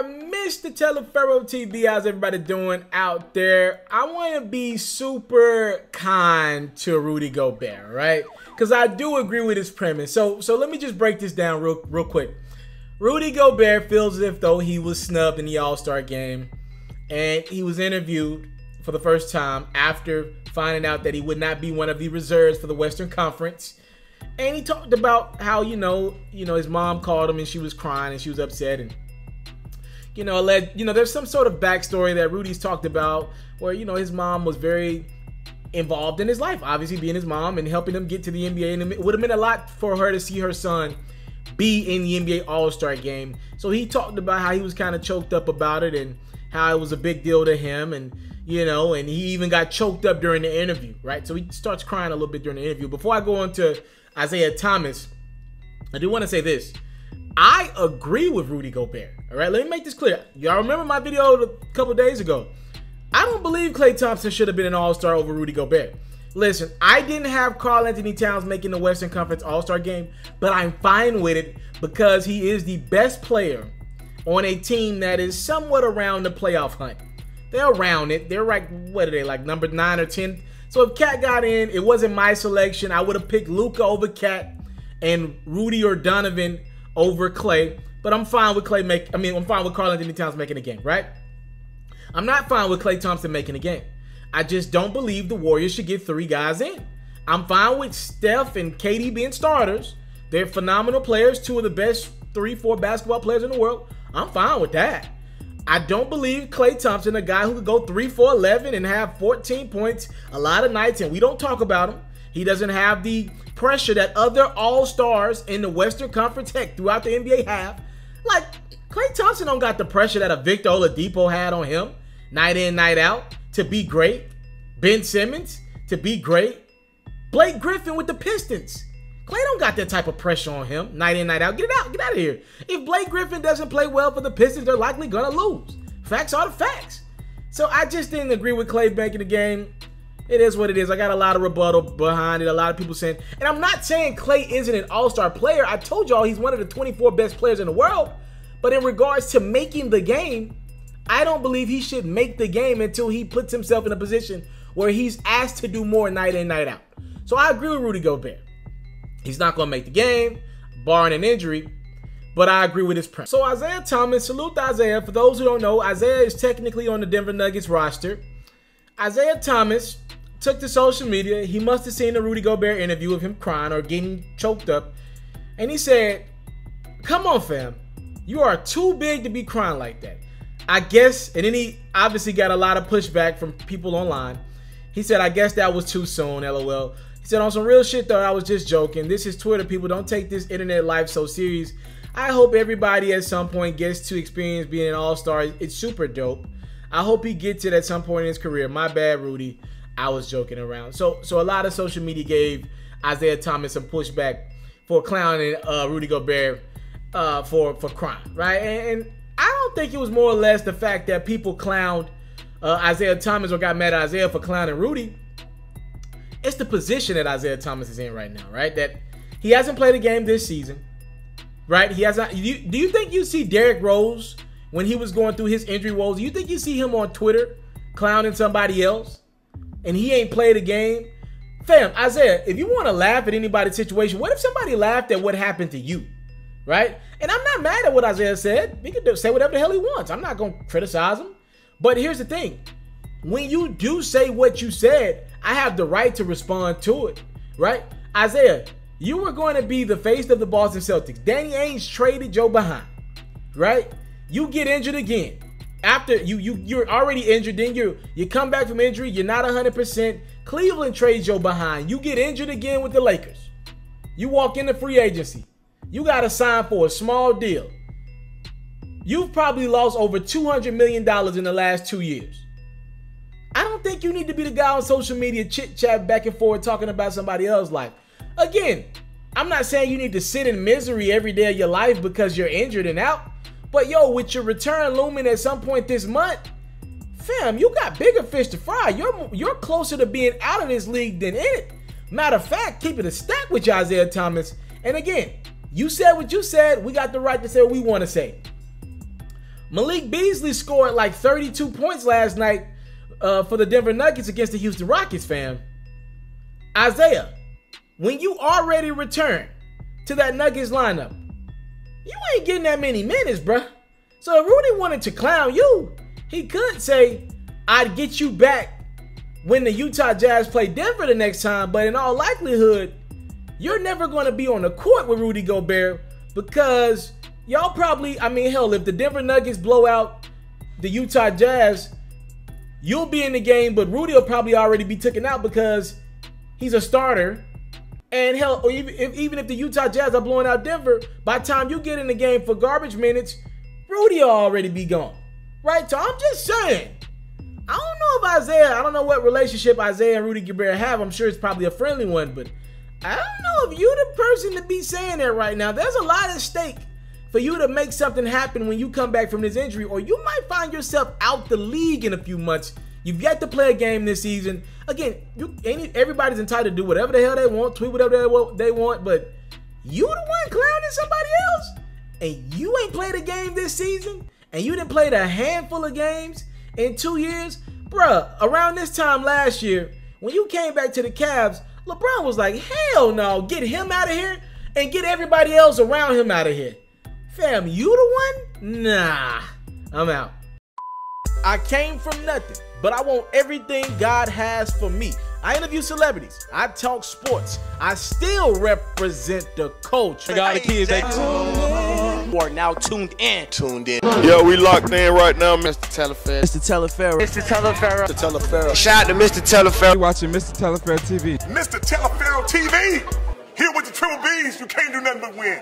right, Mr. Teleferro TV, how's everybody doing out there? I want to be super kind to Rudy Gobert, right? Because I do agree with his premise. So let me just break this down real quick. Rudy Gobert feels as if though he was snubbed in the All-Star game, and he was interviewed for the first time after finding out that he would not be one of the reserves for the Western Conference. And he talked about how, his mom called him and she was crying and she was upset, and there's some sort of backstory that Rudy's talked about where, his mom was very involved in his life, obviously being his mom and helping him get to the NBA. And it would have meant a lot for her to see her son be in the NBA All-Star game. So he talked about how he was kind of choked up about it and how it was a big deal to him. And, and he even got choked up during the interview, right? So he starts crying a little bit during the interview. Before I go on to Isaiah Thomas, I do want to say this. I agree with Rudy Gobert. All right, let me make this clear. Y'all remember my video a couple days ago? I don't believe Klay Thompson should have been an All-Star over Rudy Gobert. Listen, I didn't have Karl-Anthony Towns making the Western Conference All-Star game, but I'm fine with it because he is the best player on a team that is somewhat around the playoff hunt. They're around it. They're like, what are they, like number 9 or 10? So if Cat got in, it wasn't my selection. I would have picked Luka over Cat and Rudy or Donovan over Klay, but I'm fine with I'm fine with Karl-Anthony Towns making a game, right? I'm not fine with Klay Thompson making a game. I just don't believe the Warriors should get 3 guys in. I'm fine with Steph and KD being starters. They're phenomenal players, 2 of the best 3-4 basketball players in the world. I'm fine with that. I don't believe Klay Thompson, a guy who could go 3-for-11 and have 14 points a lot of nights, and we don't talk about him. He doesn't have the pressure that other all-stars in the Western Conference, heck, throughout the NBA have. Like, Klay Thompson don't got the pressure that a Victor Oladipo had on him, night in, night out, to be great. Ben Simmons, to be great. Blake Griffin with the Pistons. Klay don't got that type of pressure on him, night in, night out. Get out of here. If Blake Griffin doesn't play well for the Pistons, they're likely gonna lose. Facts are the facts. So I just didn't agree with Klay making the game. It is what it is. I got a lot of rebuttal behind it. A lot of people saying, and I'm not saying Klay isn't an all-star player. I told y'all he's one of the 24 best players in the world. But in regards to making the game, I don't believe he should make the game until he puts himself in a position where he's asked to do more night in, night out. So I agree with Rudy Gobert. He's not going to make the game, barring an injury, but I agree with his premise. So Isaiah Thomas, salute to Isaiah. For those who don't know, Isaiah is technically on the Denver Nuggets roster. Isaiah Thomas took to social media. He must have seen the Rudy Gobert interview of him crying or getting choked up. And he said, "Come on, fam. You are too big to be crying like that." I guess, and then he obviously got a lot of pushback from people online. He said, "I guess that was too soon, LOL." He said, "On some real shit though, I was just joking. This is Twitter. People don't take this internet life so serious. I hope everybody at some point gets to experience being an all-star. It's super dope. I hope he gets it at some point in his career. My bad, Rudy. I was joking around." So a lot of social media gave Isaiah Thomas some pushback for clowning Rudy Gobert for crying, right? And I don't think it was more or less the fact that people clowned Isaiah Thomas or got mad at Isaiah for clowning Rudy. It's the position that Isaiah Thomas is in right now, right? That he hasn't played a game this season, right? He has not. Do you think you see Derrick Rose when he was going through his injury woes? Do you think you see him on Twitter clowning somebody else and he ain't played a game? Fam, Isaiah, if you want to laugh at anybody's situation, what if somebody laughed at what happened to you, right? And I'm not mad at what Isaiah said. He can say whatever the hell he wants. I'm not going to criticize him. But here's the thing. When you do say what you said, I have the right to respond to it, right? Isaiah, you were going to be the face of the Boston Celtics. Danny Ainge traded Joe behind, right? You get injured again. After you're already injured, then you come back from injury, you're not 100%. Cleveland trades Joe behind. You get injured again with the Lakers. You walk into free agency. You got to sign for a small deal. You've probably lost over $200 million in the last 2 years. I don't think you need to be the guy on social media chit-chat back and forth talking about somebody else's life. Again, I'm not saying you need to sit in misery every day of your life because you're injured and out. But yo, with your return looming at some point this month, fam, you got bigger fish to fry. You're closer to being out of this league than in it. Matter of fact, keep it a stack with you, Isaiah Thomas. And again, you said what you said. We got the right to say what we want to say. Malik Beasley scored like 32 points last night for the Denver Nuggets against the Houston Rockets, fam. Isaiah, when you already return to that Nuggets lineup, you ain't getting that many minutes, bruh. So if Rudy wanted to clown you, he could say, I'd get you back when the Utah Jazz play Denver the next time, but in all likelihood, you're never going to be on the court with Rudy Gobert because y'all probably, I mean, hell, if the Denver Nuggets blow out the Utah Jazz, you'll be in the game, but Rudy will probably already be taken out because he's a starter. And hell, or even if the Utah Jazz are blowing out Denver, by the time you get in the game for garbage minutes, Rudy will already be gone. Right? So I'm just saying, I don't know if Isaiah, I don't know what relationship Isaiah and Rudy Gobert have. I'm sure it's probably a friendly one, but I don't know if you're the person to be saying that right now. There's a lot at stake for you to make something happen when you come back from this injury, or you might find yourself out the league in a few months. You've yet to play a game this season. Again, everybody's entitled to do whatever the hell they want, tweet whatever they want, but you the one clowning somebody else, and you ain't played a game this season, and you didn't play a handful of games in 2 years. Bruh, around this time last year, when you came back to the Cavs, LeBron was like, hell no, get him out of here and get everybody else around him out of here. Fam, you the one? Nah, I'm out. I came from nothing, but I want everything God has for me. I interview celebrities. I talk sports. I still represent the culture. I got the kids. You are now tuned in. Yo, we locked in right now, Mr. Telefera. Mr. Telefera. Mr. Telefera. Mr. Telefera. Shout out to Mr. Telefera. You're watching Mr. Telefera TV. Mr. Telefera TV. Here with the Triple B's. You can't do nothing but win.